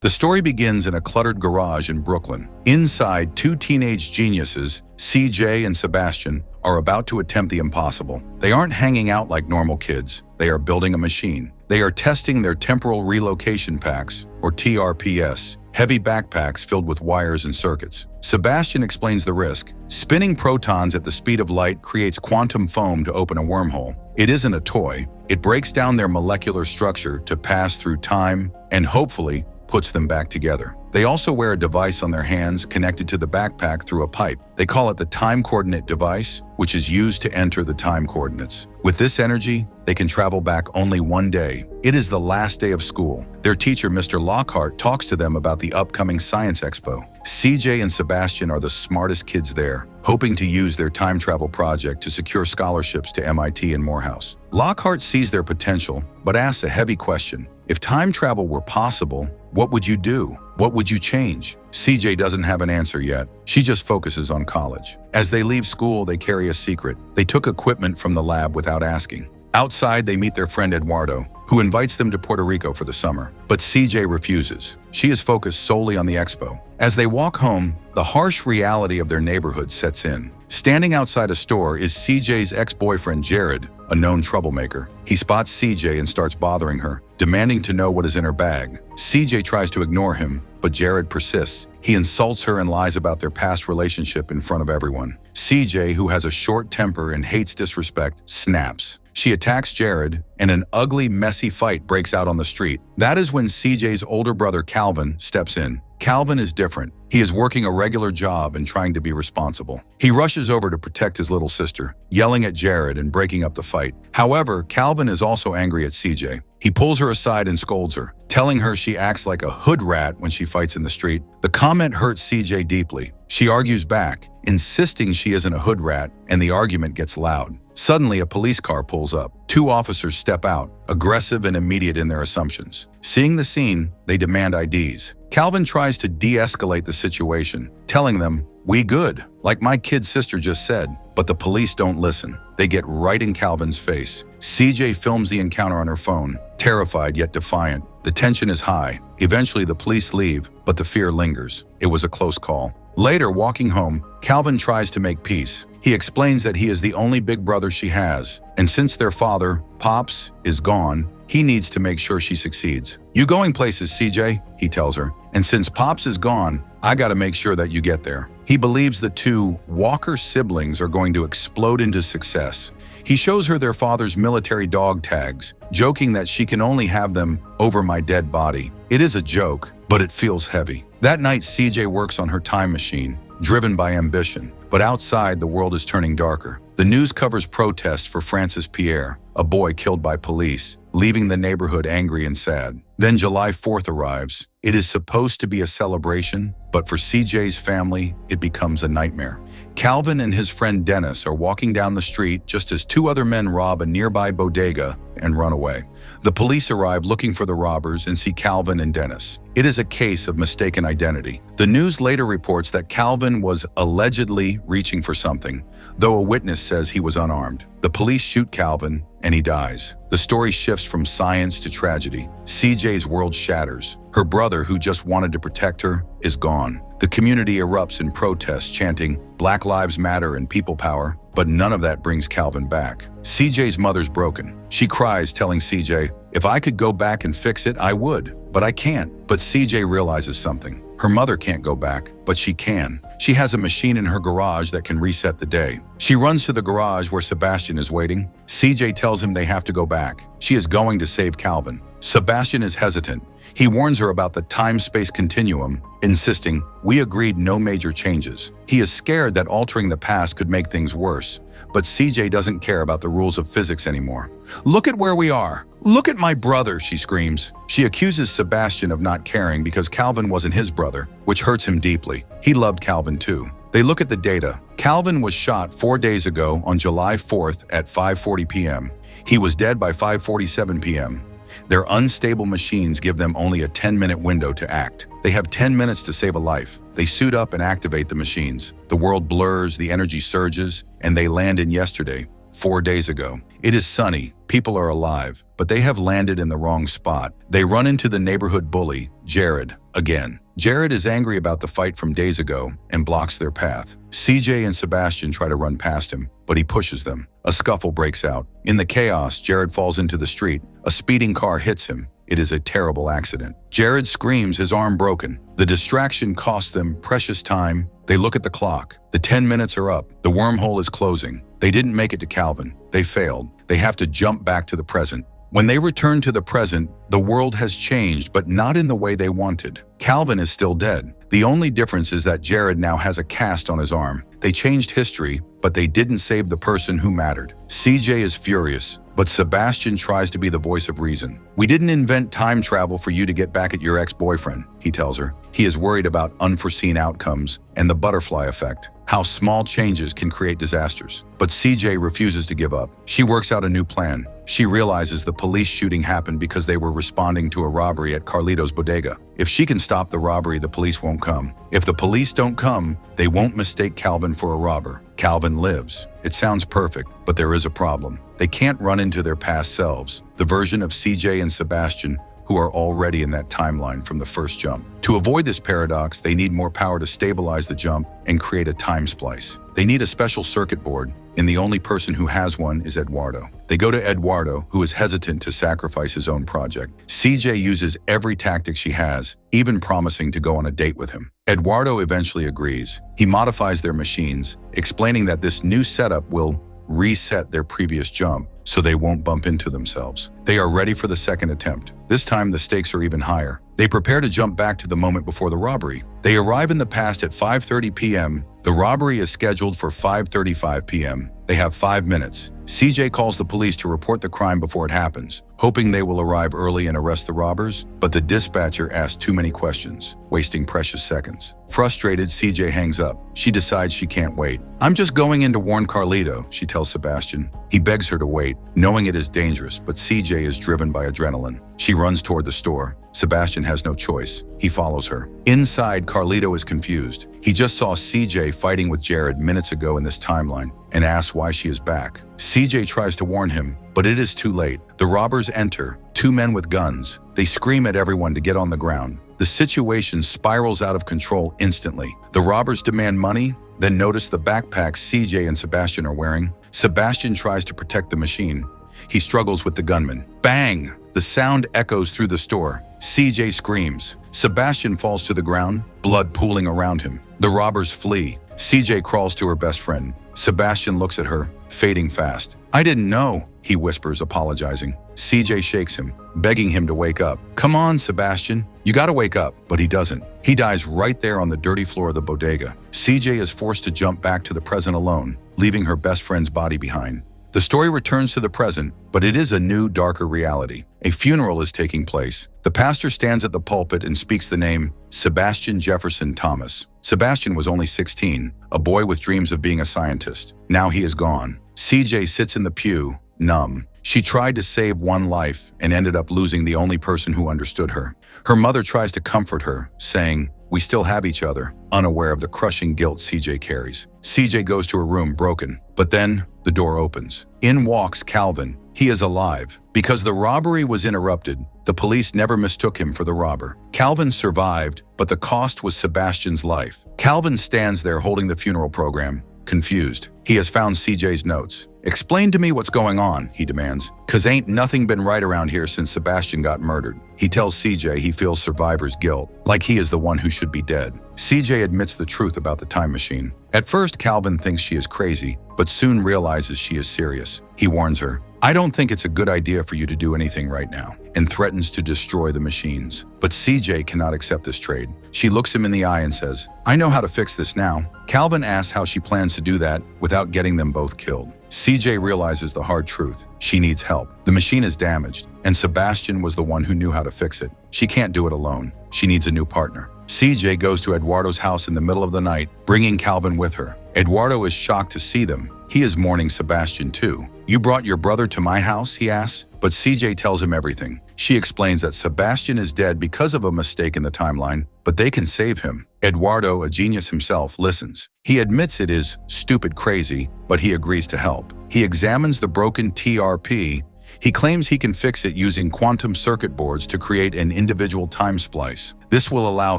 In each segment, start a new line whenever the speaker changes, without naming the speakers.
The story begins in a cluttered garage in Brooklyn. Inside, two teenage geniuses, CJ and Sebastian, are about to attempt the impossible. They aren't hanging out like normal kids. They are building a machine. They are testing their temporal relocation packs, or TRPS, heavy backpacks filled with wires and circuits. Sebastian explains the risk. Spinning protons at the speed of light creates quantum foam to open a wormhole. It isn't a toy. It breaks down their molecular structure to pass through time and hopefully puts them back together. They also wear a device on their hands connected to the backpack through a pipe. They call it the time coordinate device, which is used to enter the time coordinates. With this energy, they can travel back only one day. It is the last day of school. Their teacher, Mr. Lockhart, talks to them about the upcoming Science Expo. CJ and Sebastian are the smartest kids there, hoping to use their time travel project to secure scholarships to MIT and Morehouse. Lockhart sees their potential, but asks a heavy question. If time travel were possible, what would you do? What would you change? CJ doesn't have an answer yet. She just focuses on college. As they leave school, they carry a secret. They took equipment from the lab without asking. Outside, they meet their friend Eduardo, who invites them to Puerto Rico for the summer. But CJ refuses. She is focused solely on the expo. As they walk home, the harsh reality of their neighborhood sets in. Standing outside a store is CJ's ex-boyfriend Jared, a known troublemaker. He spots CJ and starts bothering her, demanding to know what is in her bag. CJ tries to ignore him, but Jared persists. He insults her and lies about their past relationship in front of everyone. CJ, who has a short temper and hates disrespect, snaps. She attacks Jared, and an ugly, messy fight breaks out on the street. That is when CJ's older brother Calvin steps in. Calvin is different. He is working a regular job and trying to be responsible. He rushes over to protect his little sister, yelling at Jared and breaking up the fight. However, Calvin is also angry at CJ. He pulls her aside and scolds her, telling her she acts like a hood rat when she fights in the street. The comment hurts CJ deeply. She argues back, insisting she isn't a hood rat, and the argument gets loud. Suddenly, a police car pulls up. Two officers step out, aggressive and immediate in their assumptions. Seeing the scene, they demand IDs. Calvin tries to de-escalate the situation, telling them, "We good," like my kid sister just said. But the police don't listen. They get right in Calvin's face. CJ films the encounter on her phone, terrified yet defiant. The tension is high. Eventually, the police leave, but the fear lingers. It was a close call. Later, walking home, Calvin tries to make peace. He explains that he is the only big brother she has, and since their father, Pops, is gone, he needs to make sure she succeeds. "You going places, CJ," he tells her, "and since Pops is gone, I gotta make sure that you get there." He believes the two Walker siblings are going to explode into success. He shows her their father's military dog tags, joking that she can only have them over my dead body. It is a joke, but it feels heavy. That night, CJ works on her time machine, driven by ambition. But outside, the world is turning darker. The news covers protests for Francis Pierre, a boy killed by police, leaving the neighborhood angry and sad. Then July 4th arrives. It is supposed to be a celebration, but for CJ's family, it becomes a nightmare. Calvin and his friend Dennis are walking down the street just as two other men rob a nearby bodega and run away. The police arrive looking for the robbers and see Calvin and Dennis. It is a case of mistaken identity. The news later reports that Calvin was allegedly reaching for something, though a witness says he was unarmed. The police shoot Calvin, and he dies. The story shifts from science to tragedy. CJ's world shatters. Her brother, who just wanted to protect her, is gone. The community erupts in protest, chanting Black Lives Matter and People Power, but none of that brings Calvin back. CJ's mother's broken. She cries, telling CJ, "If I could go back and fix it, I would, but I can't." But CJ realizes something. Her mother can't go back, but she can. She has a machine in her garage that can reset the day. She runs to the garage where Sebastian is waiting. CJ tells him they have to go back. She is going to save Calvin. Sebastian is hesitant. He warns her about the time-space continuum, insisting, "We agreed no major changes." He is scared that altering the past could make things worse, but CJ doesn't care about the rules of physics anymore. "Look at where we are. Look at my brother," she screams. She accuses Sebastian of not caring because Calvin wasn't his brother, which hurts him deeply. He loved Calvin too. They look at the data. Calvin was shot 4 days ago on July 4th at 5:40 p.m. He was dead by 5:47 p.m. Their unstable machines give them only a 10-minute window to act. They have 10 minutes to save a life. They suit up and activate the machines. The world blurs, the energy surges, and they land in yesterday, 4 days ago. It is sunny, people are alive, but they have landed in the wrong spot. They run into the neighborhood bully, Jared, again. Jared is angry about the fight from days ago and blocks their path. CJ and Sebastian try to run past him, but he pushes them. A scuffle breaks out. In the chaos, Jared falls into the street. A speeding car hits him. It is a terrible accident. Jared screams, his arm broken. The distraction costs them precious time. They look at the clock. The 10 minutes are up. The wormhole is closing. They didn't make it to Calvin. They failed. They have to jump back to the present. When they return to the present, the world has changed, but not in the way they wanted. Calvin is still dead. The only difference is that Jared now has a cast on his arm. They changed history, but they didn't save the person who mattered. CJ is furious, but Sebastian tries to be the voice of reason. "We didn't invent time travel for you to get back at your ex-boyfriend," he tells her. He is worried about unforeseen outcomes and the butterfly effect, how small changes can create disasters. But CJ refuses to give up. She works out a new plan. She realizes the police shooting happened because they were responding to a robbery at Carlito's bodega. If she can stop the robbery, the police won't come. If the police don't come, they won't mistake Calvin for a robber. Calvin lives. It sounds perfect, but there is a problem. They can't run into their past selves, the version of CJ and Sebastian who are already in that timeline from the first jump. To avoid this paradox, they need more power to stabilize the jump and create a time splice. They need a special circuit board, and the only person who has one is Eduardo. They go to Eduardo, who is hesitant to sacrifice his own project. CJ uses every tactic she has, even promising to go on a date with him. Eduardo eventually agrees. He modifies their machines, explaining that this new setup will reset their previous jump so they won't bump into themselves. They are ready for the second attempt. This time the stakes are even higher. They prepare to jump back to the moment before the robbery. They arrive in the past at 5:30 p.m. The robbery is scheduled for 5:35 p.m. They have 5 minutes. CJ calls the police to report the crime before it happens, hoping they will arrive early and arrest the robbers, but the dispatcher asks too many questions, wasting precious seconds. Frustrated, CJ hangs up. She decides she can't wait. "I'm just going in to warn Carlito," she tells Sebastian. He begs her to wait, knowing it is dangerous, but CJ is driven by adrenaline. She runs toward the store. Sebastian has no choice. He follows her. Inside, Carlito is confused. He just saw CJ fighting with Jared minutes ago in this timeline and asks why she is back. CJ tries to warn him, but it is too late. The robbers enter, 2 men with guns. They scream at everyone to get on the ground. The situation spirals out of control instantly. The robbers demand money, then notice the backpacks CJ and Sebastian are wearing. Sebastian tries to protect the machine. He struggles with the gunman. Bang! The sound echoes through the store. CJ screams. Sebastian falls to the ground, blood pooling around him. The robbers flee. CJ crawls to her best friend. Sebastian looks at her, fading fast. "I didn't know," he whispers, apologizing. CJ shakes him, begging him to wake up. "Come on, Sebastian. You gotta wake up." But he doesn't. He dies right there on the dirty floor of the bodega. CJ is forced to jump back to the present alone, leaving her best friend's body behind. The story returns to the present, but it is a new, darker reality. A funeral is taking place. The pastor stands at the pulpit and speaks the name Sebastian Jefferson Thomas. Sebastian was only 16, a boy with dreams of being a scientist. Now he is gone. CJ sits in the pew, numb. She tried to save one life and ended up losing the only person who understood her. Her mother tries to comfort her, saying, "We still have each other," unaware of the crushing guilt CJ carries. CJ goes to her room broken, but then the door opens. In walks Calvin. He is alive. Because the robbery was interrupted, the police never mistook him for the robber. Calvin survived, but the cost was Sebastian's life. Calvin stands there holding the funeral program, confused. He has found CJ's notes. "Explain to me what's going on," he demands, "'cause ain't nothing been right around here since Sebastian got murdered." He tells CJ he feels survivor's guilt, like he is the one who should be dead. CJ admits the truth about the time machine. At first, Calvin thinks she is crazy, but soon realizes she is serious. He warns her, "I don't think it's a good idea for you to do anything right now," and threatens to destroy the machines. But CJ cannot accept this trade. She looks him in the eye and says, "I know how to fix this now." Calvin asks how she plans to do that without getting them both killed. CJ realizes the hard truth. She needs help. The machine is damaged, and Sebastian was the one who knew how to fix it. She can't do it alone. She needs a new partner. CJ goes to Eduardo's house in the middle of the night, bringing Calvin with her. Eduardo is shocked to see them. He is mourning Sebastian too. You brought your brother to my house, he asks, but CJ tells him everything. She explains that Sebastian is dead because of a mistake in the timeline, but they can save him. Eduardo, a genius himself, listens. He admits it is stupid crazy, but he agrees to help. He examines the broken TRP. He claims he can fix it using quantum circuit boards to create an individual time splice. This will allow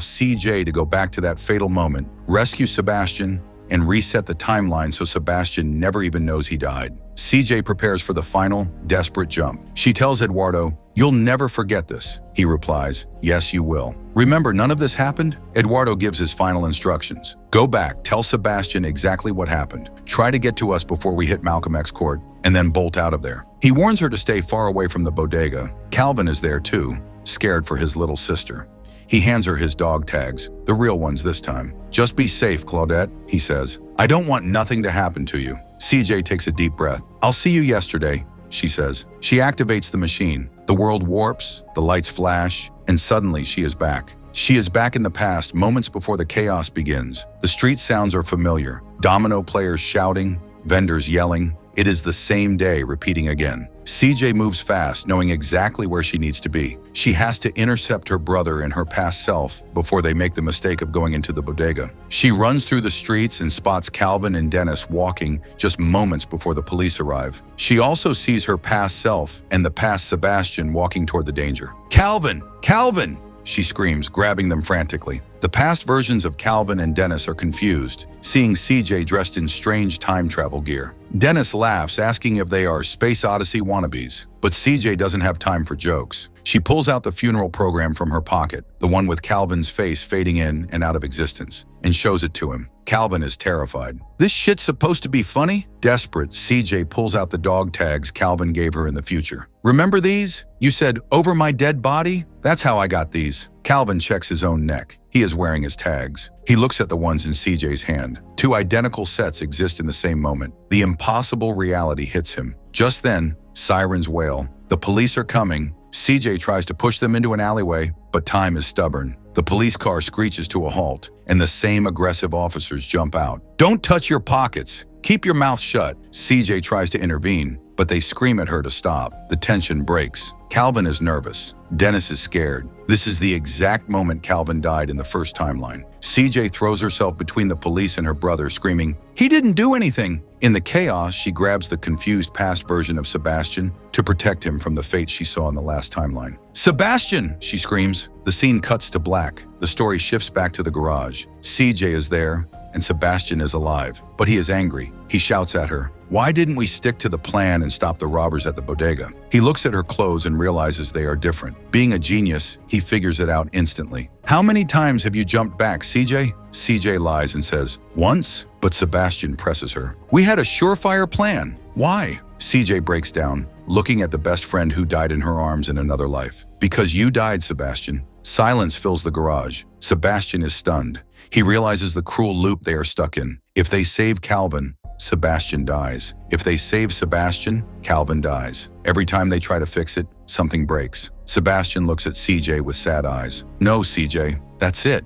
CJ to go back to that fatal moment, rescue Sebastian, and reset the timeline so Sebastian never even knows he died. CJ prepares for the final, desperate jump. She tells Eduardo, "You'll never forget this." He replies, "Yes, you will." Remember, none of this happened? Eduardo gives his final instructions. Go back, tell Sebastian exactly what happened. Try to get to us before we hit Malcolm X Court, and then bolt out of there. He warns her to stay far away from the bodega. Calvin is there too, scared for his little sister. He hands her his dog tags, the real ones this time. "Just be safe, Claudette," he says. "I don't want nothing to happen to you." CJ takes a deep breath. "I'll see you yesterday," she says. She activates the machine. The world warps, the lights flash, and suddenly she is back. She is back in the past, moments before the chaos begins. The street sounds are familiar. Domino players shouting, vendors yelling. It is the same day repeating again. CJ moves fast, knowing exactly where she needs to be. She has to intercept her brother and her past self before they make the mistake of going into the bodega. She runs through the streets and spots Calvin and Dennis walking just moments before the police arrive. She also sees her past self and the past Sebastian walking toward the danger. "Calvin! Calvin!" she screams, grabbing them frantically. The past versions of Calvin and Dennis are confused, seeing CJ dressed in strange time travel gear. Dennis laughs, asking if they are Space Odyssey wannabes, but CJ doesn't have time for jokes. She pulls out the funeral program from her pocket, the one with Calvin's face fading in and out of existence, and shows it to him. Calvin is terrified. "This shit's supposed to be funny?" Desperate, CJ pulls out the dog tags Calvin gave her in the future. "Remember these? You said, 'Over my dead body?' That's how I got these." Calvin checks his own neck. He is wearing his tags. He looks at the ones in CJ's hand. Two identical sets exist in the same moment. The impossible reality hits him. Just then, sirens wail. The police are coming. CJ tries to push them into an alleyway, but time is stubborn. The police car screeches to a halt, and the same aggressive officers jump out. "Don't touch your pockets. Keep your mouth shut." CJ tries to intervene, but they scream at her to stop. The tension breaks. Calvin is nervous. Dennis is scared. This is the exact moment Calvin died in the first timeline. CJ throws herself between the police and her brother, screaming, "He didn't do anything!" In the chaos, she grabs the confused past version of Sebastian to protect him from the fate she saw in the last timeline. "Sebastian!" she screams. The scene cuts to black. The story shifts back to the garage. CJ is there, and Sebastian is alive, but he is angry. He shouts at her, "Why didn't we stick to the plan and stop the robbers at the bodega?" He looks at her clothes and realizes they are different. Being a genius, he figures it out instantly. "How many times have you jumped back, CJ?" CJ lies and says, "Once," but Sebastian presses her. "We had a surefire plan. Why?" CJ breaks down, looking at the best friend who died in her arms in another life. "Because you died, Sebastian." Silence fills the garage. Sebastian is stunned. He realizes the cruel loop they are stuck in. If they save Calvin, Sebastian dies. If they save Sebastian, Calvin dies. Every time they try to fix it, something breaks. Sebastian looks at CJ with sad eyes. "No, CJ, that's it.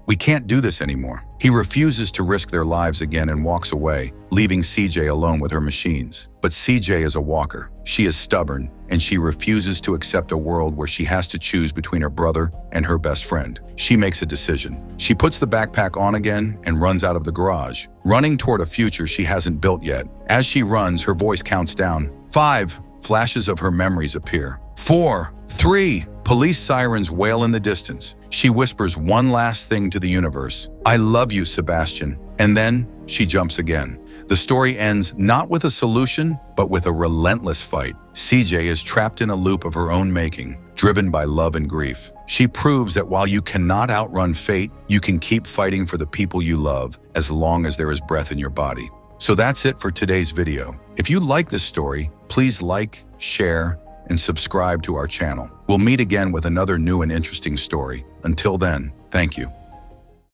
We can't do this anymore." He refuses to risk their lives again and walks away, leaving CJ alone with her machines. But CJ is a walker. She is stubborn, and she refuses to accept a world where she has to choose between her brother and her best friend. She makes a decision. She puts the backpack on again and runs out of the garage, running toward a future she hasn't built yet. As she runs, her voice counts down. 5. Flashes of her memories appear. 4, 3. Police sirens wail in the distance. She whispers one last thing to the universe. "I love you, Sebastian." And then she jumps again. The story ends not with a solution, but with a relentless fight. CJ is trapped in a loop of her own making, driven by love and grief. She proves that while you cannot outrun fate, you can keep fighting for the people you love as long as there is breath in your body. So that's it for today's video. If you like this story, please like, share, and subscribe to our channel. We'll meet again with another new and interesting story. Until then, thank you.